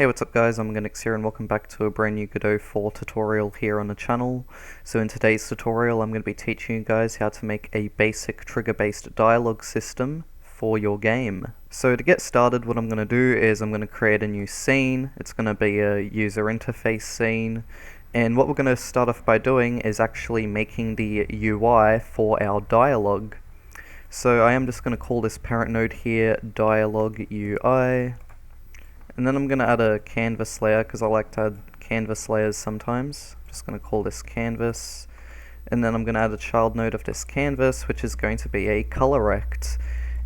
Hey, what's up guys, I'm Omogonix here and welcome back to a brand new Godot 4 tutorial here on the channel. So in today's tutorial I'm going to be teaching you guys how to make a basic trigger-based dialogue system for your game. So to get started, what I'm going to do is I'm going to create a new scene. It's going to be a user interface scene, and what we're going to start off by doing is actually making the UI for our dialogue. So I am just going to call this parent node here dialogue UI. And then I'm going to add a canvas layer because I like to add canvas layers sometimes. I'm just going to call this canvas. And then I'm going to add a child node of this canvas, which is going to be a color rect.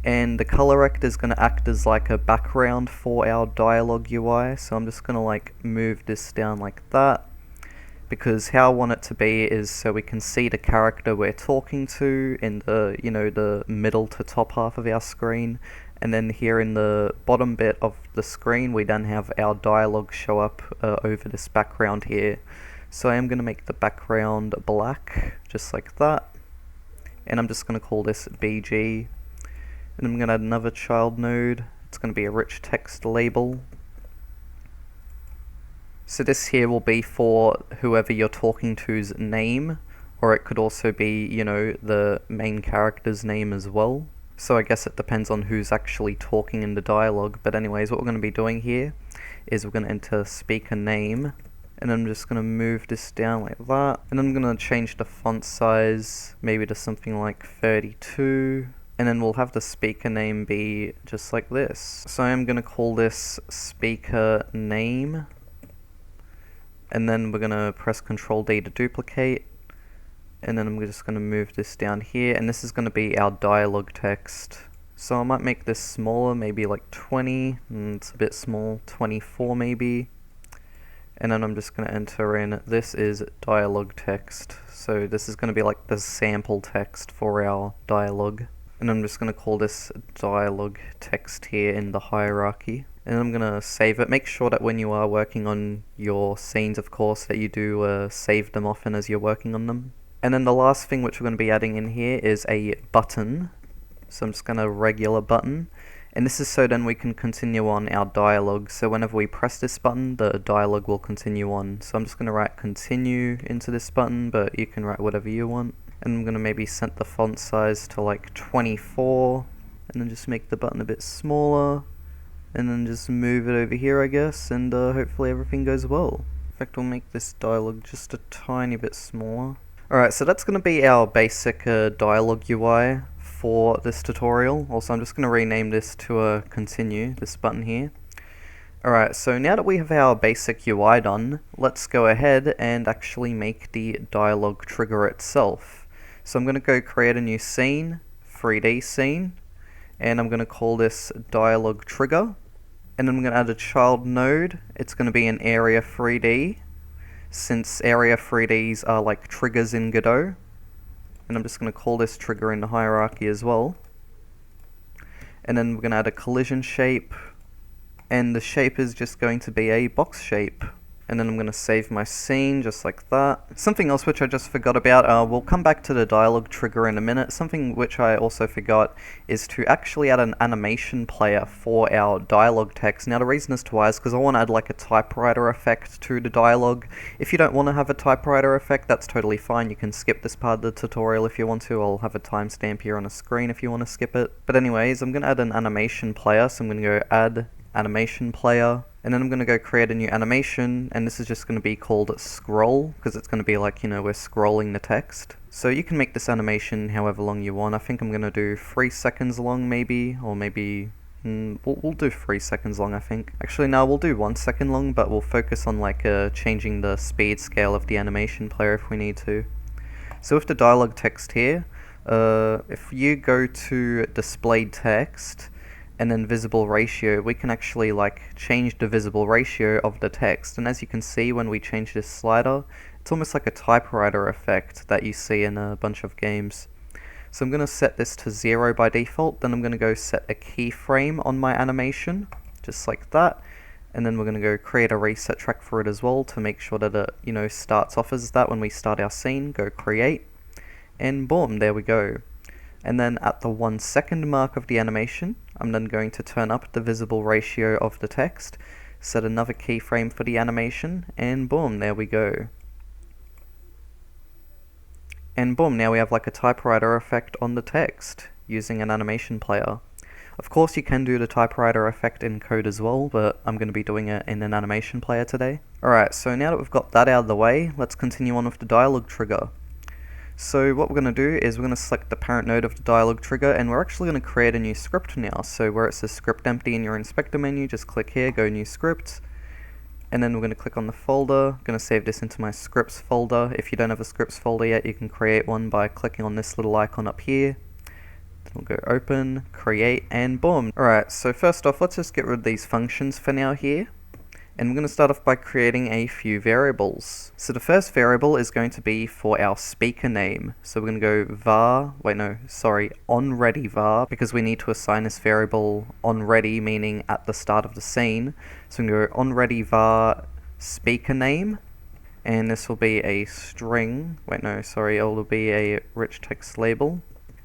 And the color rect is going to act as like a background for our dialogue UI. So I'm just going to like move this down like that, because how I want it to be is so we can see the character we're talking to in the, the middle to top half of our screen. And then here in the bottom bit of the screen we then have our dialogue show up over this background here. So I am going to make the background black, just like that. And I'm just going to call this BG. And I'm going to add another child node. It's going to be a rich text label. So this here will be for whoever you're talking to's name, or it could also be, the main character's name as well. So I guess it depends on who's actually talking in the dialogue. But anyways, what we're going to be doing here is we're going to enter speaker name, and I'm just going to move this down like that. And I'm going to change the font size maybe to something like 32. And then we'll have the speaker name be just like this. So I'm going to call this speaker name. And then we're going to press Ctrl D to duplicate. And then I'm just going to move this down here, and this is going to be our dialogue text. So I might make this smaller, maybe like 20, it's a bit small, 24 maybe. And then I'm just going to enter in, this is dialogue text. So this is going to be like the sample text for our dialogue. And I'm just going to call this dialogue text here in the hierarchy. And I'm going to save it. Make sure that when you are working on your scenes, of course, that you do save them often as you're working on them. And then the last thing which we're going to be adding in here is a button. So I'm just going to regular button. And this is so then we can continue on our dialogue. So whenever we press this button, the dialogue will continue on. So I'm just going to write continue into this button, but you can write whatever you want. And I'm going to maybe set the font size to like 24. And then just make the button a bit smaller. And then just move it over here, I guess. And hopefully everything goes well. In fact, we'll make this dialogue just a tiny bit smaller. Alright, so that's going to be our basic dialogue UI for this tutorial. Also, I'm just going to rename this to continue, this button here. Alright, so now that we have our basic UI done, let's go ahead and actually make the dialogue trigger itself. So I'm going to go create a new scene, 3D scene, and I'm going to call this dialogue trigger. And then I'm going to add a child node. It's going to be an area 3D. Since area 3Ds are like triggers in Godot. And I'm just going to call this trigger in the hierarchy as well. And then we're going to add a collision shape. And the shape is just going to be a box shape. And then I'm going to save my scene just like that. Something else which I just forgot about, we'll come back to the dialogue trigger in a minute. Something which I also forgot is to actually add an animation player for our dialogue text. Now the reason as to why is because I want to add like a typewriter effect to the dialogue. If you don't want to have a typewriter effect, that's totally fine. You can skip this part of the tutorial if you want to. I'll have a timestamp here on the screen if you want to skip it. But anyways, I'm going to add an animation player. So I'm going to go add animation player. And then I'm going to go create a new animation, and this is just going to be called scroll, because it's going to be like, we're scrolling the text. So you can make this animation however long you want. I think I'm going to do 3 seconds long maybe, or maybe, we'll do 3 seconds long I think. Actually no, we'll do 1 second long, but we'll focus on like changing the speed scale of the animation player if we need to. So with the dialogue text here, if you go to displayed text, and then visible ratio, we can actually like change the visible ratio of the text. And as you can see when we change this slider, it's almost like a typewriter effect that you see in a bunch of games. So I'm going to set this to 0 by default, then I'm going to go set a keyframe on my animation, just like that. And then we're going to go create a reset track for it as well to make sure that it starts off as that when we start our scene. Go create, and boom, there we go. And then at the 1 second mark of the animation, I'm then going to turn up the visible ratio of the text. set another keyframe for the animation, and boom, there we go. And boom, now we have like a typewriter effect on the text using an animation player. Of course you can do the typewriter effect in code as well, but I'm going to be doing it in an animation player today. Alright, so now that we've got that out of the way, let's continue on with the dialog trigger. So what we're going to do is we're going to select the parent node of the dialog trigger, and we're actually going to create a new script now. So where it says script empty in your inspector menu, just click here, go new script, and then we're going to click on the folder. I'm going to save this into my scripts folder. If you don't have a scripts folder yet, you can create one by clicking on this little icon up here. Then we'll go open, create, and boom. Alright, so first off, let's just get rid of these functions for now here. And we're going to start off by creating a few variables. So the first variable is going to be for our speaker name. So we're going to go var, onReady var, because we need to assign this variable onReady, meaning at the start of the scene. So we can go onReady var speaker name, and this will be a string, it will be a rich text label.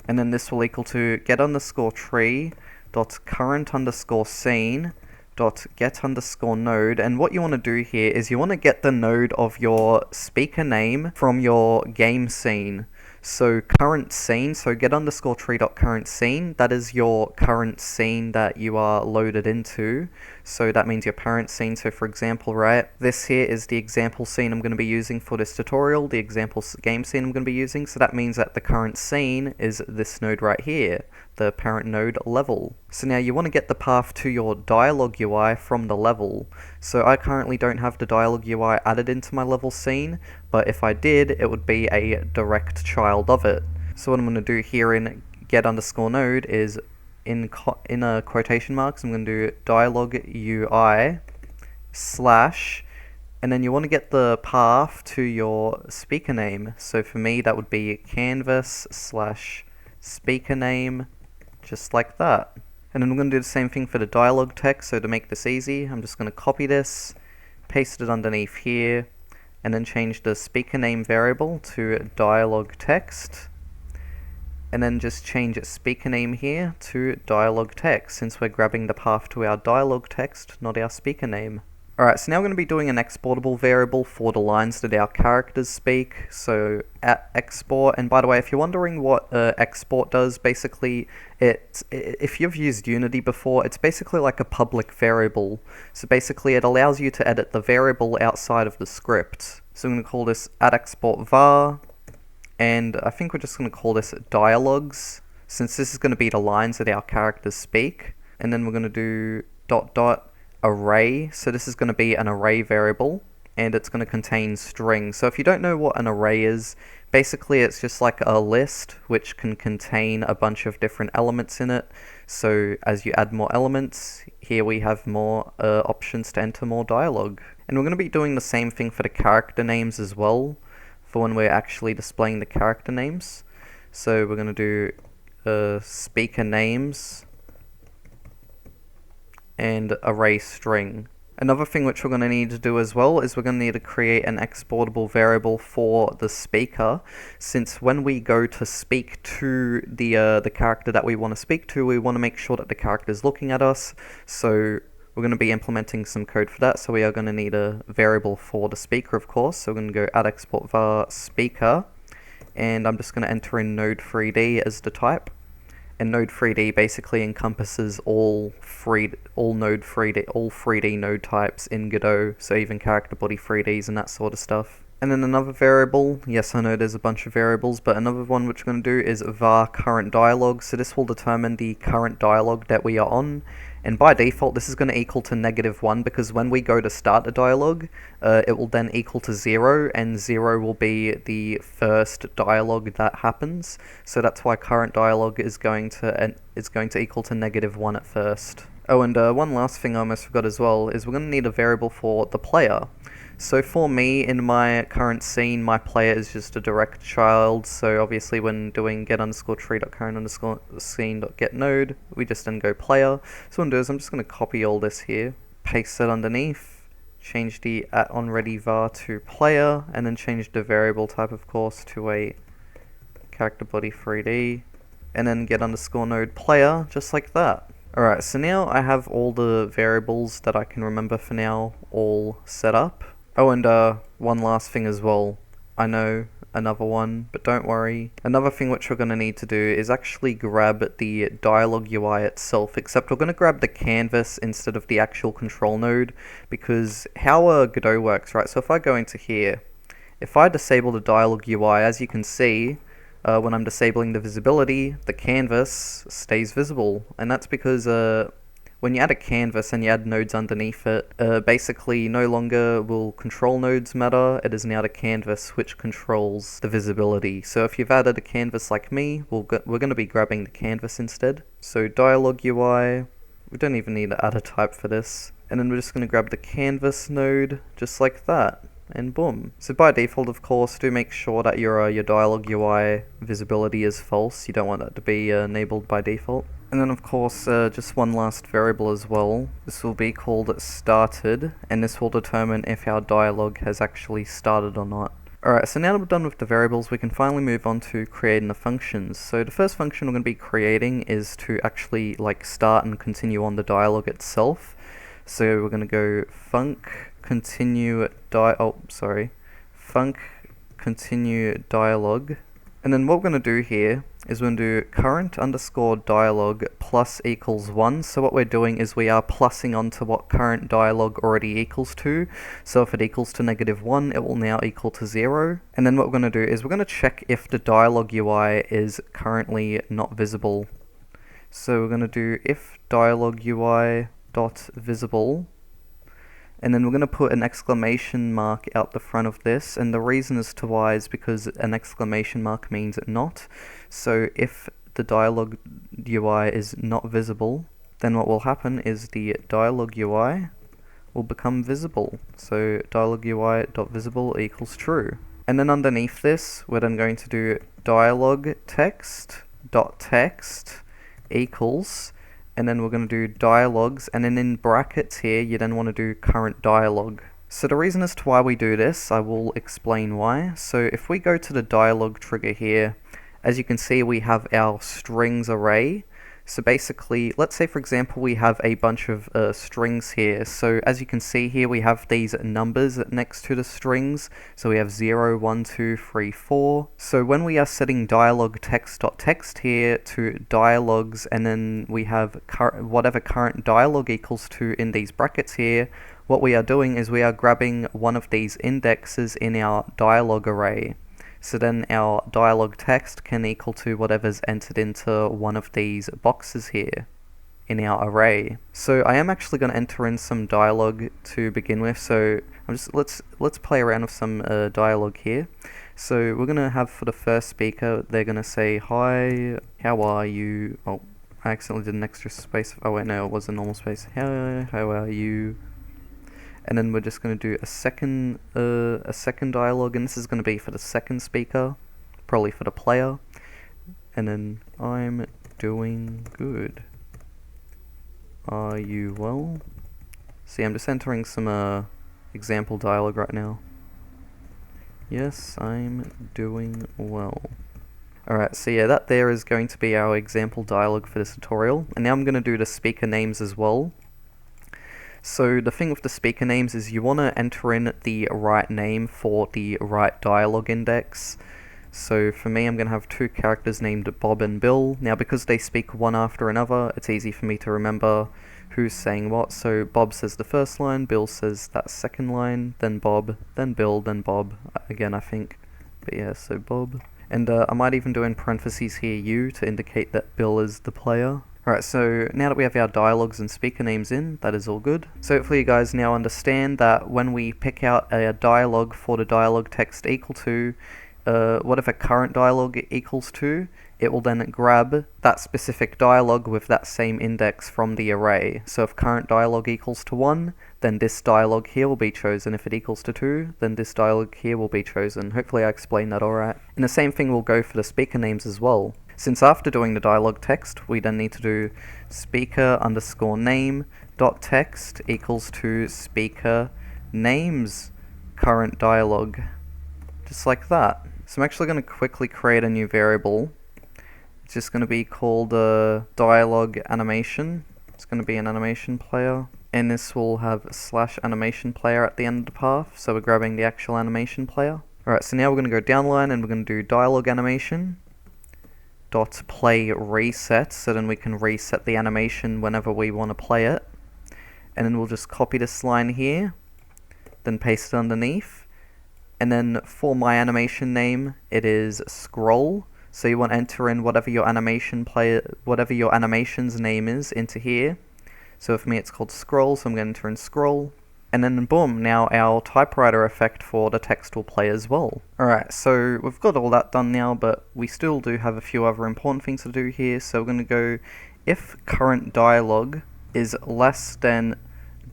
And then this will equal to get_tree dot current_scene dot get_node, and what you want to do here is you want to get the node of your speaker name from your game scene. So current scene, so get_tree.current scene, that is your current scene that you are loaded into. So that means your parent scene. So for example, right, this here is the example scene I'm going to be using for this tutorial, the example game scene I'm going to be using. So that means that the current scene is this node right here, the parent node level. So now you want to get the path to your dialog UI from the level. So I currently don't have the dialog UI added into my level scene, but if I did, it would be a direct child of it. So what I'm going to do here in get_node is in quotation marks, I'm going to do dialog UI slash, and then you want to get the path to your speaker name. So for me, that would be canvas slash speaker name, just like that. And then we're going to do the same thing for the dialog text. So to make this easy, I'm just going to copy this, paste it underneath here, and then change the speaker name variable to dialog text, and then just change its speaker name here to dialog text, since we're grabbing the path to our dialog text, not our speaker name. Alright, so now we're going to be doing an exportable variable for the lines that our characters speak, so at export. And by the way, if you're wondering what export does, basically if you've used Unity before, it's basically like a public variable. So basically it allows you to edit the variable outside of the script. So I'm going to call this @export var, and I think we're just going to call this dialogues, since this is going to be the lines that our characters speak. And then we're going to do ... array, so this is going to be an array variable, and it's going to contain strings. So if you don't know what an array is, basically it's just like a list which can contain a bunch of different elements in it. So as you add more elements, here we have more options to enter more dialogue. And we're going to be doing the same thing for the character names as well, for when we're actually displaying the character names. So we're going to do speaker names and array string. Another thing which we're going to need to do as well is we're going to need to create an exportable variable for the speaker, since when we go to speak to the character that we want to speak to, we want to make sure that the character is looking at us. So we're going to be implementing some code for that, so we are going to need a variable for the speaker, of course. So we're going to go @export var speaker, and I'm just going to enter in node 3D as the type. And node 3D basically encompasses all 3D node types in Godot, so even character body 3Ds and that sort of stuff. And then another variable, yes I know there's a bunch of variables, but another one which we're going to do is var current dialog. So this will determine the current dialog that we are on, and by default this is going to equal to -1, because when we go to start the dialog, it will then equal to 0, and 0 will be the first dialog that happens. So that's why current dialog is going to equal to -1 at first. Oh, and one last thing I almost forgot as well is we're going to need a variable for the player. So for me, in my current scene, my player is just a direct child, so obviously when doing get_tree.current_scene.getNode, we just then go player. So what I'm going to do is I'm just going to copy all this here, paste it underneath, change the @onReady var to player, and then change the variable type, of course, to a character body 3D, and then get_node player, just like that. Alright, so now I have all the variables that I can remember for now all set up. Oh, and one last thing as well. I know, another one, but don't worry. Another thing which we're going to need to do is actually grab the dialog UI itself, except we're going to grab the canvas instead of the actual control node, because how Godot works, right? So if I go into here, if I disable the dialog UI, as you can see, when I'm disabling the visibility, the canvas stays visible, and that's because when you add a canvas and you add nodes underneath it, basically no longer will control nodes matter. It is now the canvas which controls the visibility. So if you've added a canvas like me, we're going to be grabbing the canvas instead. So dialog UI, we don't even need to add a type for this, and then we're just going to grab the canvas node just like that. And boom. So by default, of course, do make sure that your dialog UI visibility is false. You don't want that to be enabled by default. And then of course, just one last variable as well. This will be called started, and this will determine if our dialog has actually started or not. Alright, so now that we're done with the variables, we can finally move on to creating the functions. So the first function we're going to be creating is to actually start and continue on the dialog itself. So we're going to go func continue func continue dialog, and then what we're going to do here is we're going to do current underscore dialog plus equals 1. So what we're doing is we are plussing onto what current dialog already equals to. So if it equals to -1, it will now equal to 0. And then what we're going to do is we're going to check if the dialog UI is currently not visible. So we're going to do if dialog UI dot visible, and then we're going to put an exclamation mark out the front of this, and the reason as to why is because an exclamation mark means not. So if the dialog UI is not visible, then what will happen is the dialog UI will become visible. So dialog UI dot visible equals true. And then underneath this, we're then going to do dialog text dot text equals, and then we're going to do dialogues, and then in brackets here you then want to do current dialog. So the reason as to why we do this, I will explain why. So if we go to the dialog trigger here, as you can see we have our strings array. So basically, let's say for example we have a bunch of strings here. So as you can see here, we have these numbers next to the strings. So we have 0, 1, 2, 3, 4. So when we are setting dialog text.text here to dialogues, and then we have whatever current dialog equals to in these brackets here, what we are doing is we are grabbing one of these indexes in our dialog array. So then our dialog text can equal to whatever's entered into one of these boxes here in our array. So I am actually going to enter in some dialog to begin with. So let's play around with some dialog here. So we're going to have, for the first speaker, they're going to say, "Hi, how are you?" Oh, I accidentally did an extra space. Oh wait, no, it was a normal space. How are you? And then we're just going to do a second dialogue, and this is going to be for the second speaker, probably for the player. And then, "I'm doing good. Are you well?" See, I'm just entering some example dialogue right now. "Yes, I'm doing well." Alright, so yeah, that there is going to be our example dialogue for this tutorial. And now I'm going to do the speaker names as well. So the thing with the speaker names is you want to enter in the right name for the right dialogue index. So for me, I'm going to have two characters named Bob and Bill. Now because they speak one after another, it's easy for me to remember who's saying what. So Bob says the first line, Bill says that second line, then Bob, then Bill, then Bob, again I think. But yeah, so Bob. And I might even do in parentheses here you to indicate that Bill is the player. Alright, so now that we have our dialogues and speaker names in, that is all good. So hopefully you guys now understand that when we pick out a dialogue for the dialogue text equal to whatever current dialogue equals to, it will then grab that specific dialogue with that same index from the array. So if current dialogue equals to 1, then this dialogue here will be chosen. If it equals to 2, then this dialogue here will be chosen. Hopefully I explained that alright. And the same thing will go for the speaker names as well. Since after doing the dialog text, we then need to do speaker underscore name dot text equals to speaker names current dialog. Just like that. So I'm actually going to quickly create a new variable. It's just going to be called dialog animation. It's going to be an animation player, and this will have /animation player at the end of the path, so we're grabbing the actual animation player. Alright, so now we're going to go down the line and we're going to do dialog animation dot play reset, so then we can reset the animation whenever we want to play it. And then we'll just copy this line here, then paste it underneath. And then for my animation name, it is scroll. So you want to enter in whatever your animation's name is into here. So for me it's called scroll, so I'm going to enter in scroll. And then boom, now our typewriter effect for the text will play as well. Alright, so we've got all that done now, but we still do have a few other important things to do here. So we're going to go if current dialog is less than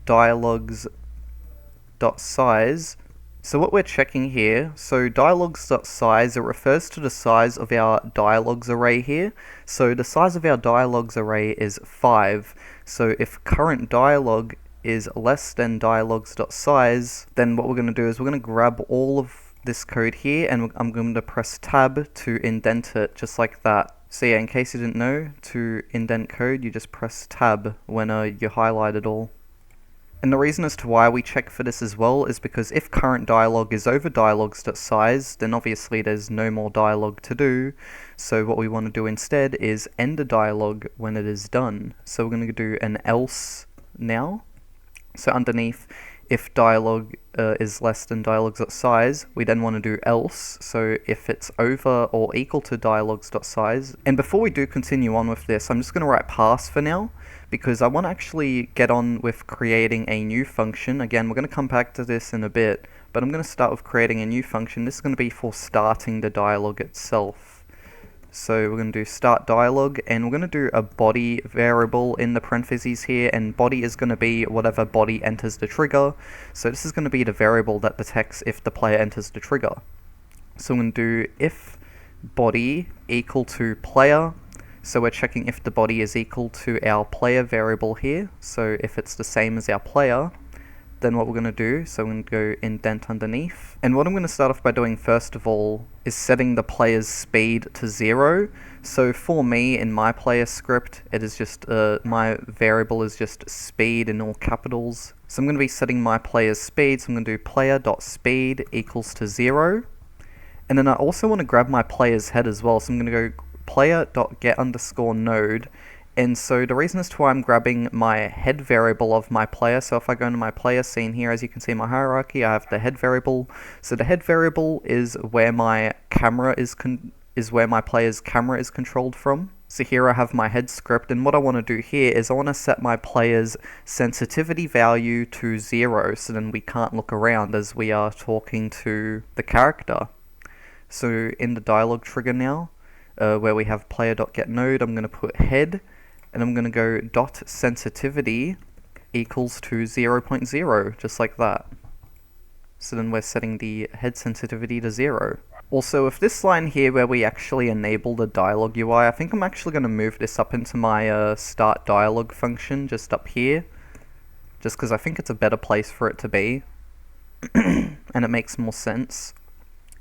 dialogs.size. So what we're checking here, so dialogs.size, it refers to the size of our dialogs array here. So the size of our dialogs array is 5. So if current dialog is less than dialogs.size, then what we're going to do is we're going to grab all of this code here and I'm going to press tab to indent it, just like that. So yeah, in case you didn't know, to indent code you just press tab when you highlight it all. And the reason as to why we check for this as well is because if current dialog is over dialogs.size, then obviously there's no more dialog to do. So what we want to do instead is end the dialog when it is done. So we're going to do an else now. So underneath, if dialog is less than dialogs.size, we then want to do else. So if it's over or equal to dialogs.size. And before we do continue on with this, I'm just going to write pass for now, because I want to actually get on with creating a new function. Again, we're going to come back to this in a bit, but I'm going to start with creating a new function. This is going to be for starting the dialog itself. So we're going to do start dialog, and we're going to do a body variable in the parentheses here, and body is going to be whatever body enters the trigger. So this is going to be the variable that detects if the player enters the trigger. So I'm going to do if body equal to player. So we're checking if the body is equal to our player variable here. So if it's the same as our player, then what we're going to do, so I'm going to go indent underneath. And what I'm going to start off by doing first of all is setting the player's speed to 0. So for me, in my player script, it is just, my variable is just speed in all capitals. So I'm going to be setting my player's speed, so I'm going to do player.speed equals to 0. And then I also want to grab my player's head as well, so I'm going to go player.get_node. And so the reason as to why I'm grabbing my head variable of my player, so if I go into my player scene here, as you can see in my hierarchy, I have the head variable. So the head variable is where my camera is where my player's camera is controlled from. So here I have my head script, and what I want to do here is I want to set my player's sensitivity value to 0, so then we can't look around as we are talking to the character. So in the dialog trigger now, where we have player.getNode, I'm going to put head, and I'm going to go dot sensitivity equals to 0.0, just like that. So then we're setting the head sensitivity to 0. Also, with this line here where we actually enable the dialog UI, I think I'm actually going to move this up into my start dialog function just up here, just because I think it's a better place for it to be, and it makes more sense,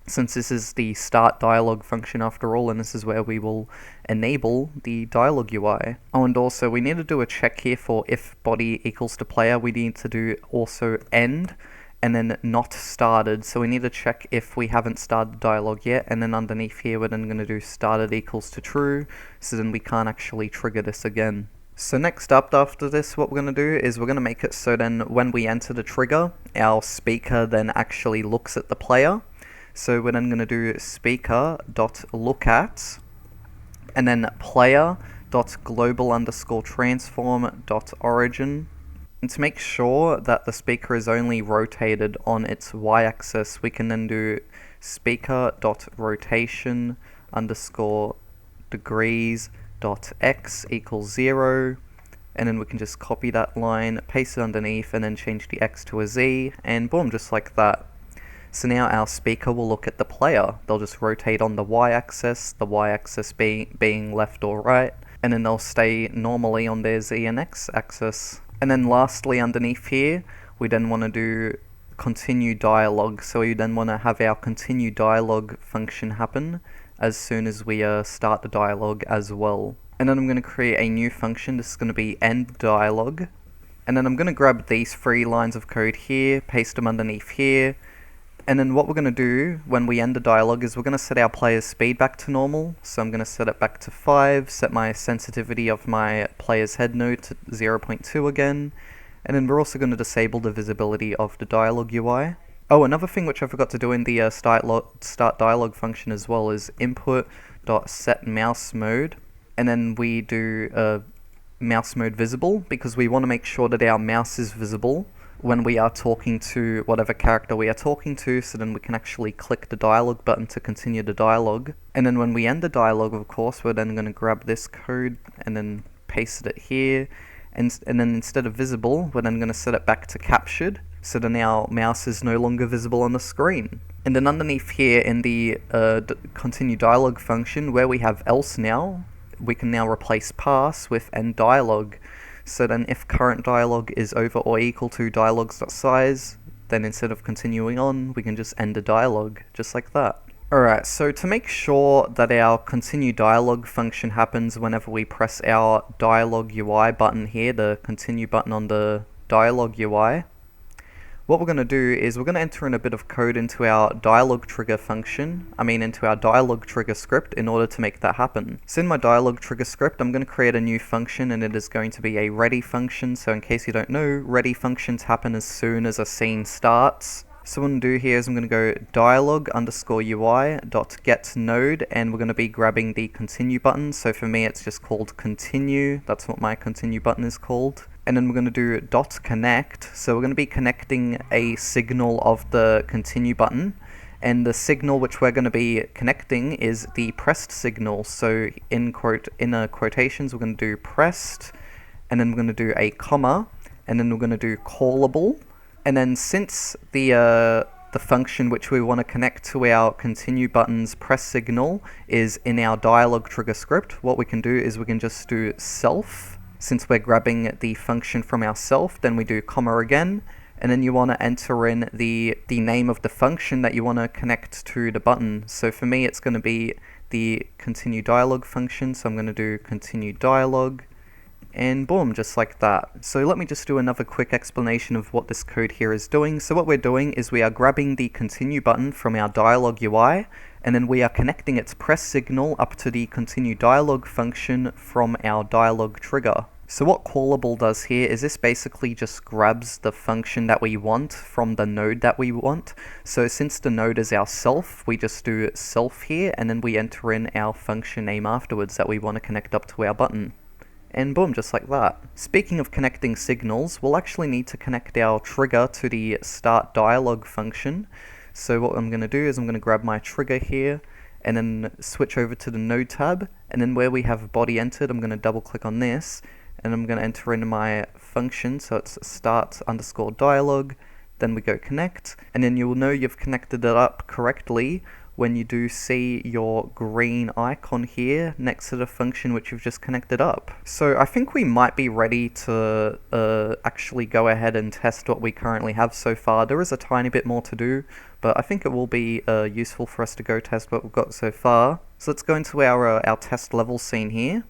since this is the start dialog function after all, and this is where we will enable the dialog UI. Oh, and also we need to do a check here for if body equals to player. We need to do also end, and then not started. So we need to check if we haven't started the dialog yet, and then underneath here we're then going to do started equals to true, so then we can't actually trigger this again. So next up after this, what we're going to do is we're going to make it so then when we enter the trigger, our speaker then actually looks at the player. So we're then going to do speaker.lookat, and then player.global_transform.origin. And to make sure that the speaker is only rotated on its y-axis, we can then do speaker.rotation_degrees.x equals 0, and then we can just copy that line, paste it underneath, and then change the x to a z, and boom, just like that. So now our speaker will look at the player. They'll just rotate on the y-axis being left or right, and then they'll stay normally on their z and x axis. And then lastly underneath here, we then want to do continue dialog. So we then want to have our continue dialog function happen as soon as we start the dialog as well. And then I'm going to create a new function. This is going to be end dialog. And then I'm going to grab these 3 lines of code here, paste them underneath here. And then what we're going to do when we end the dialog is we're going to set our player's speed back to normal. So I'm going to set it back to 5, set my sensitivity of my player's head node to 0.2 again. And then we're also going to disable the visibility of the dialog UI. Oh, another thing which I forgot to do in the start dialog function as well is input.setMouseMode. And then we do mouse mode visible because we want to make sure that our mouse is visible when we are talking to whatever character we are talking to, so then we can actually click the dialog button to continue the dialogue. And then when we end the dialogue, of course, we're then going to grab this code and then paste it here. And then instead of visible, we're then going to set it back to captured, so then our mouse is no longer visible on the screen. And then underneath here in the continue dialog function, where we have else now, we can now replace pass with end dialog. So then if current dialog is over or equal to dialogs.size, then instead of continuing on, we can just end the dialog, just like that. Alright, so to make sure that our continue dialog function happens whenever we press our dialog UI button here, the continue button on the dialog UI, what we're going to do is we're going to enter in a bit of code into our dialog trigger function, into our dialog trigger script in order to make that happen. So in my dialog trigger script, I'm going to create a new function, and it is going to be a ready function. So in case you don't know, ready functions happen as soon as a scene starts. So what I'm going to do here is I'm going to go dialog_UI.getNode, and we're going to be grabbing the continue button. So for me, it's just called continue. That's what my continue button is called. And then we're going to do .connect. So we're going to be connecting a signal of the continue button. And the signal which we're going to be connecting is the pressed signal. So in quotations, we're going to do pressed, and then we're going to do a comma, and then we're going to do callable. And then since the function which we want to connect to our continue button's press signal is in our dialog trigger script, what we can do is we can just do self. Since we're grabbing the function from ourself, then we do comma again, and then you want to enter in the name of the function that you want to connect to the button. So for me, it's going to be the continue dialog function, so I'm going to do continue dialog, and boom, just like that. So let me just do another quick explanation of what this code here is doing. So what we're doing is we are grabbing the continue button from our dialog UI, and then we are connecting its press signal up to the continue dialog function from our dialog trigger. So what callable does here is this basically just grabs the function that we want from the node that we want. So since the node is our self, we just do self here, and then we enter in our function name afterwards that we want to connect up to our button. And boom, just like that. Speaking of connecting signals, we'll actually need to connect our trigger to the start dialog function. So what I'm going to do is I'm going to grab my trigger here and then switch over to the node tab, and then where we have body entered, I'm going to double click on this, and I'm going to enter in my function, so it's start_dialog, then we go connect, and then you will know you've connected it up correctly when you do see your green icon here next to the function which you've just connected up. So I think we might be ready to actually go ahead and test what we currently have so far. There is a tiny bit more to do, but I think it will be useful for us to go test what we've got so far. So let's go into our test level scene here.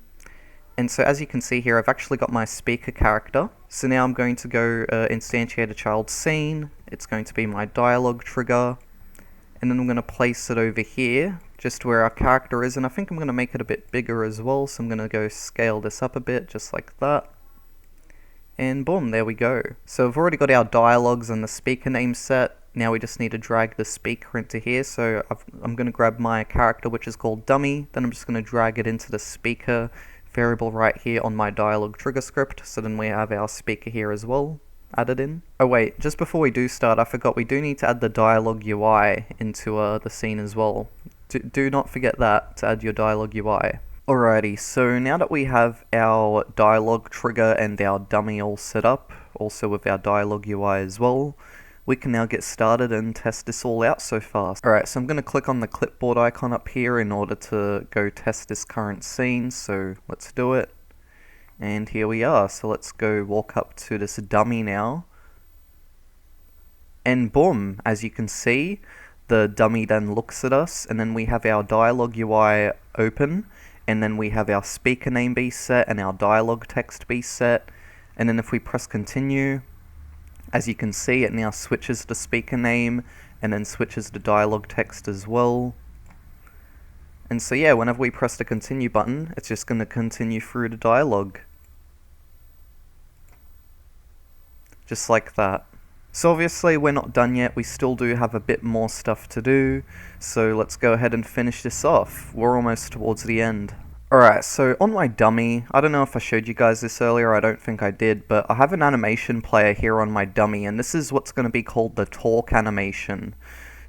And so as you can see here, I've actually got my speaker character. So now I'm going to go instantiate a child scene. It's going to be my dialog trigger. And then I'm going to place it over here, just where our character is. And I think I'm going to make it a bit bigger as well. So I'm going to go scale this up a bit, just like that. And boom, there we go. So I've already got our dialogues and the speaker name set. Now we just need to drag the speaker into here. So I'm going to grab my character, which is called dummy. Then I'm just going to drag it into the speaker variable right here on my dialog trigger script. So then we have our speaker here as well added in. Oh wait, just before we do start, I forgot we do need to add the dialog UI into the scene as well. Do not forget that, to add your dialog UI. Alrighty, so now that we have our dialog trigger and our dummy all set up, also with our dialog UI as well, we can now get started and test this all out so far. Alright, so I'm going to click on the clipboard icon up here in order to go test this current scene, so let's do it. And here we are, so let's go walk up to this dummy now. And boom, as you can see, the dummy then looks at us, and then we have our dialog UI open, and then we have our speaker name be set and our dialogue text be set. And then if we press continue, as you can see, it now switches to speaker name and then switches to dialogue text as well. And so yeah, whenever we press the continue button, it's just going to continue through the dialogue. Just like that. So obviously we're not done yet, we still do have a bit more stuff to do, so let's go ahead and finish this off. We're almost towards the end. Alright, so on my dummy, I don't know if I showed you guys this earlier, I don't think I did, but I have an animation player here on my dummy, and this is what's going to be called the talk animation.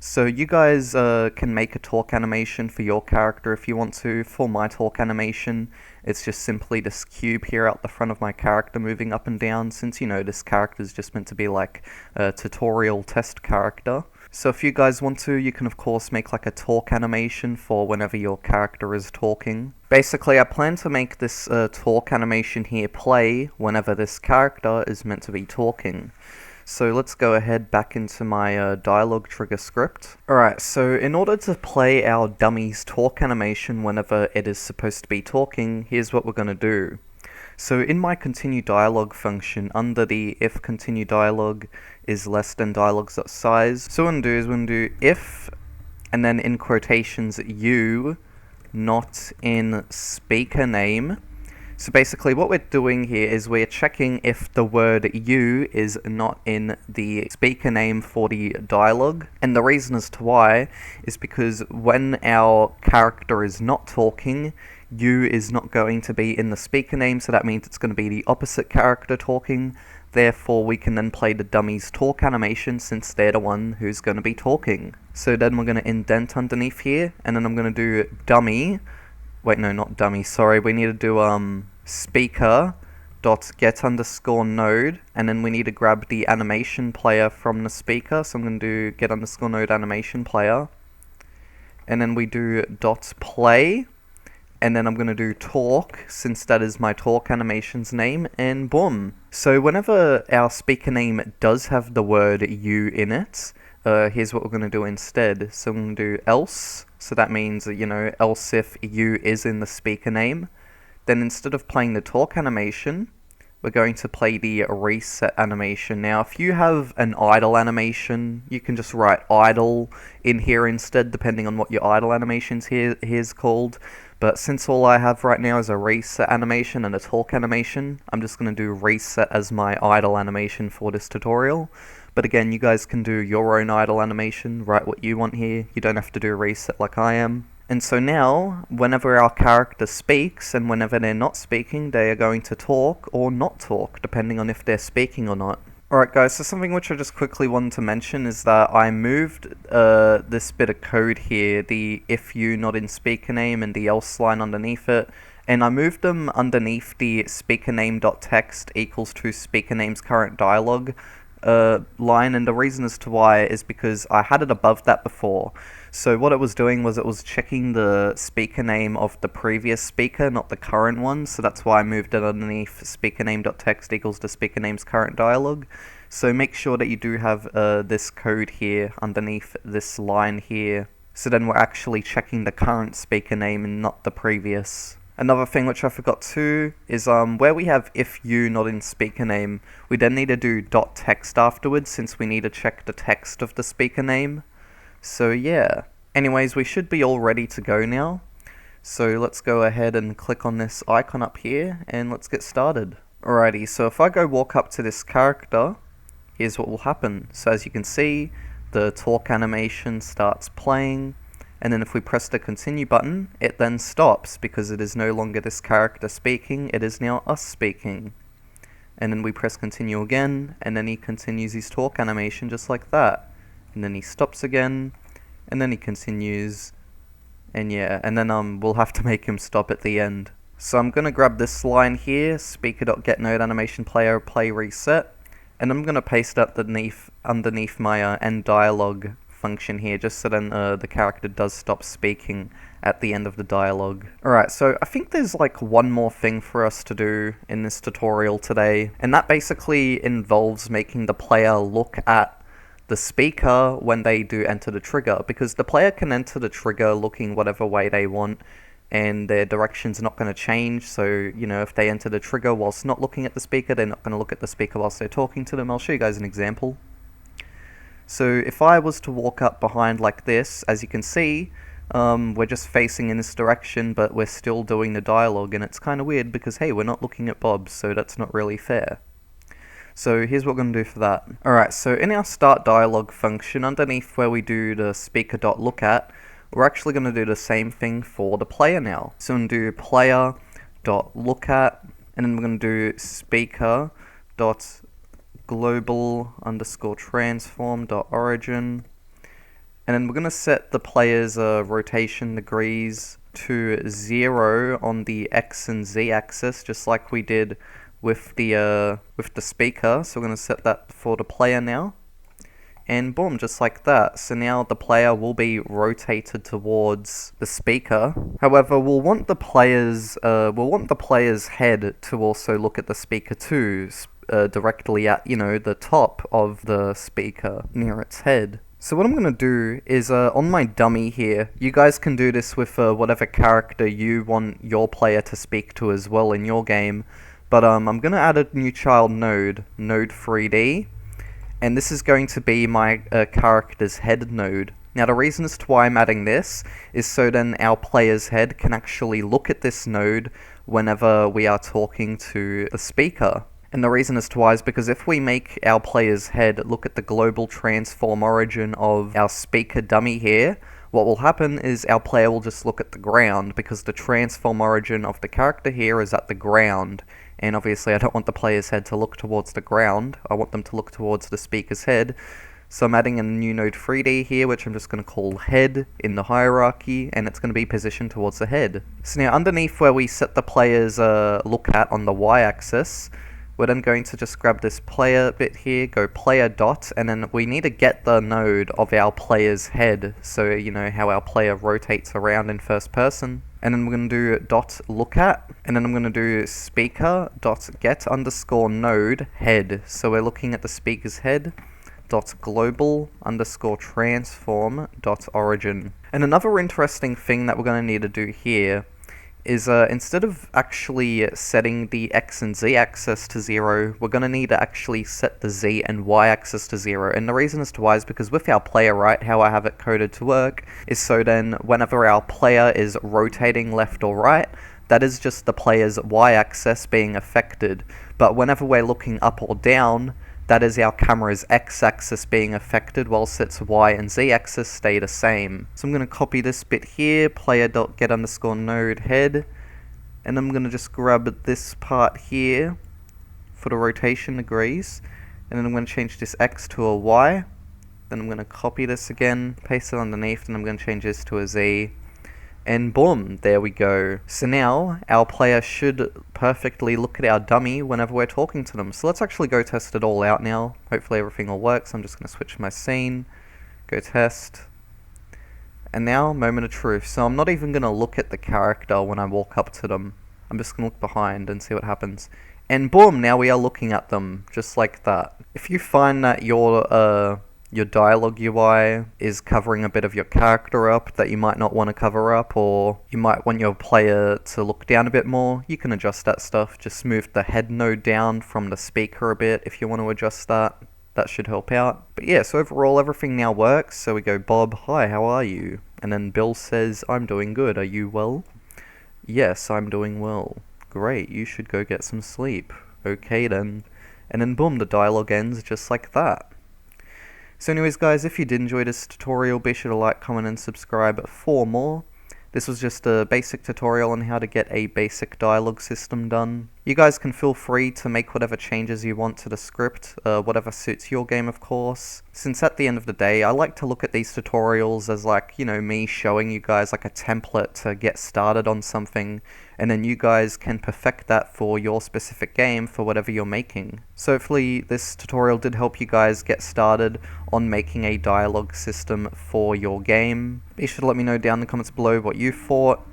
So you guys can make a talk animation for your character if you want to. For my talk animation, it's just simply this cube here out the front of my character moving up and down, since, you know, this character is just meant to be like a tutorial test character. So if you guys want to, you can of course make like a talk animation for whenever your character is talking. Basically, I plan to make this talk animation here play whenever this character is meant to be talking. So let's go ahead back into my dialogue trigger script. Alright, so in order to play our dummy's talk animation whenever it is supposed to be talking, here's what we're going to do. So in my continue dialogue function, under the if continue dialogue is less than dialogue.size, so what I'm going to do is we're going to do if, and then in quotations, you, not in speaker name. So basically what we're doing here is we're checking if the word you is not in the speaker name for the dialogue. And the reason as to why is because when our character is not talking, you is not going to be in the speaker name, so that means it's going to be the opposite character talking. Therefore we can then play the dummy's talk animation since they're the one who's going to be talking. So then we're going to indent underneath here, and then I'm going to do dummy. Wait, no, not dummy, sorry, we need to do speaker dot get underscore node, and then we need to grab the animation player from the speaker, so I'm going to do get underscore node animation player, and then we do dot play, and then I'm going to do talk, since that is my talk animation's name, and boom. So whenever our speaker name does have the word you in it, here's what we're going to do instead. So I'm going to do else, so that means, you know, else if you is in the speaker name. Then instead of playing the talk animation, we're going to play the reset animation. Now if you have an idle animation, you can just write idle in here instead, depending on what your idle animations here's called. But since all I have right now is a reset animation and a talk animation, I'm just going to do reset as my idle animation for this tutorial. But again, you guys can do your own idle animation, write what you want here, you don't have to do reset like I am. And so now, whenever our character speaks, and whenever they're not speaking, they are going to talk or not talk, depending on if they're speaking or not. Alright guys, so something which I just quickly wanted to mention is that I moved this bit of code here, the if you not in speaker name and the else line underneath it, and I moved them underneath the speaker name.text equals to speaker name's current dialogue line, and the reason as to why is because I had it above that before. So what it was doing was it was checking the speaker name of the previous speaker, not the current one, so that's why I moved it underneath speaker name.text equals to speaker name's current dialogue. So make sure that you do have this code here underneath this line here, so then we're actually checking the current speaker name and not the previous. Another thing which I forgot too is where we have if you not in speaker name, we then need to do .text afterwards, since we need to check the text of the speaker name. So yeah. Anyways, we should be all ready to go now. So let's go ahead and click on this icon up here and let's get started. Alrighty, so if I go walk up to this character, here's what will happen. So as you can see, the talk animation starts playing. And then if we press the continue button, it then stops because it is no longer this character speaking, it is now us speaking. And then we press continue again, and then he continues his talk animation just like that. And then he stops again, and then he continues, and yeah, and then we'll have to make him stop at the end. So I'm gonna grab this line here, speaker.getNode animation player play reset, and I'm gonna paste it underneath my end dialogue function here, just so then the character does stop speaking at the end of the dialogue. Alright, so I think there's like one more thing for us to do in this tutorial today, and that basically involves making the player look at the speaker when they do enter the trigger, because the player can enter the trigger looking whatever way they want, and their direction's not going to change. So, you know, if they enter the trigger whilst not looking at the speaker, they're not going to look at the speaker whilst they're talking to them. I'll show you guys an example. So if I was to walk up behind like this, as you can see, we're just facing in this direction, but we're still doing the dialogue, and it's kind of weird because, hey, we're not looking at Bob, so that's not really fair. So here's what we're going to do for that. Alright, so in our start dialogue function, underneath where we do the speaker.lookAt, we're actually going to do the same thing for the player now. So I'm going to do player.lookAt, and then we're going to do speaker.global_transform.origin, and then we're going to set the player's rotation degrees to 0 on the X and Z axis, just like we did with the speaker. So we're going to set that for the player now, and boom, just like that. So now the player will be rotated towards the speaker. However, we'll want the player's head to also look at the speaker too, directly at, you know, the top of the speaker near its head. So what I'm going to do is, on my dummy here, you guys can do this with whatever character you want your player to speak to as well in your game. But I'm going to add a new child node, node 3D, and this is going to be my character's head node. Now the reason as to why I'm adding this is so then our player's head can actually look at this node whenever we are talking to the speaker. And the reason as to why is because if we make our player's head look at the global transform origin of our speaker dummy here, what will happen is our player will just look at the ground, because the transform origin of the character here is at the ground. And obviously I don't want the player's head to look towards the ground, I want them to look towards the speaker's head. So I'm adding a new node 3D here, which I'm just going to call head in the hierarchy, and it's going to be positioned towards the head. So now underneath where we set the player's look at on the y-axis, we're then going to just grab this player bit here, go player dot, and then we need to get the node of our player's head, so you know how our player rotates around in first person. And then we're going to do dot lookat, and then I'm going to do speaker dot get underscore node head. So we're looking at the speaker's head dot global underscore transform dot origin. And another interesting thing that we're going to need to do here is instead of actually setting the X and Z axis to 0, we're going to need to actually set the Z and Y axis to 0. And the reason as to why is because with our player, right, how I have it coded to work is so then whenever our player is rotating left or right, that is just the player's Y axis being affected. But whenever we're looking up or down, that is our camera's X-axis being affected, whilst its Y and Z axis stay the same. So I'm going to copy this bit here, player.get underscore node head, and I'm going to just grab this part here for the rotation degrees, and then I'm going to change this X to a Y, then I'm going to copy this again, paste it underneath, and I'm going to change this to a Z. And boom, there we go. So now, our player should perfectly look at our dummy whenever we're talking to them. So let's actually go test it all out now. Hopefully everything will work, so I'm just going to switch my scene, go test. And now, moment of truth. So I'm not even going to look at the character when I walk up to them. I'm just going to look behind and see what happens. And boom, now we are looking at them, just like that. If you find that your dialogue UI is covering a bit of your character up that you might not want to cover up, or you might want your player to look down a bit more, you can adjust that stuff. Just move the head node down from the speaker a bit if you want to adjust that. That should help out. But yeah, so overall everything now works. So we go, Bob, hi, how are you? And then Bill says, I'm doing good, are you well? Yes, I'm doing well. Great, you should go get some sleep. Okay then. And then boom, the dialogue ends just like that. So anyways guys, if you did enjoy this tutorial, be sure to like, comment and subscribe for more. This was just a basic tutorial on how to get a basic dialogue system done. You guys can feel free to make whatever changes you want to the script, whatever suits your game of course. Since at the end of the day, I like to look at these tutorials as like, you know, me showing you guys like a template to get started on something, and then you guys can perfect that for your specific game for whatever you're making. So hopefully this tutorial did help you guys get started on making a dialogue system for your game. Be sure to let me know down in the comments below what you thought,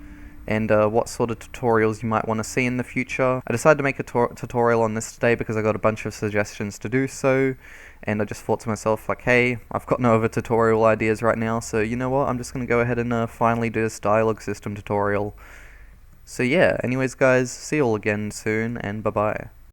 and what sort of tutorials you might want to see in the future. I decided to make a tutorial on this today because I got a bunch of suggestions to do so, and I just thought to myself like, hey, I've got no other tutorial ideas right now, so you know what, I'm just going to go ahead and finally do this dialogue system tutorial. So yeah, anyways guys, see you all again soon, and bye bye.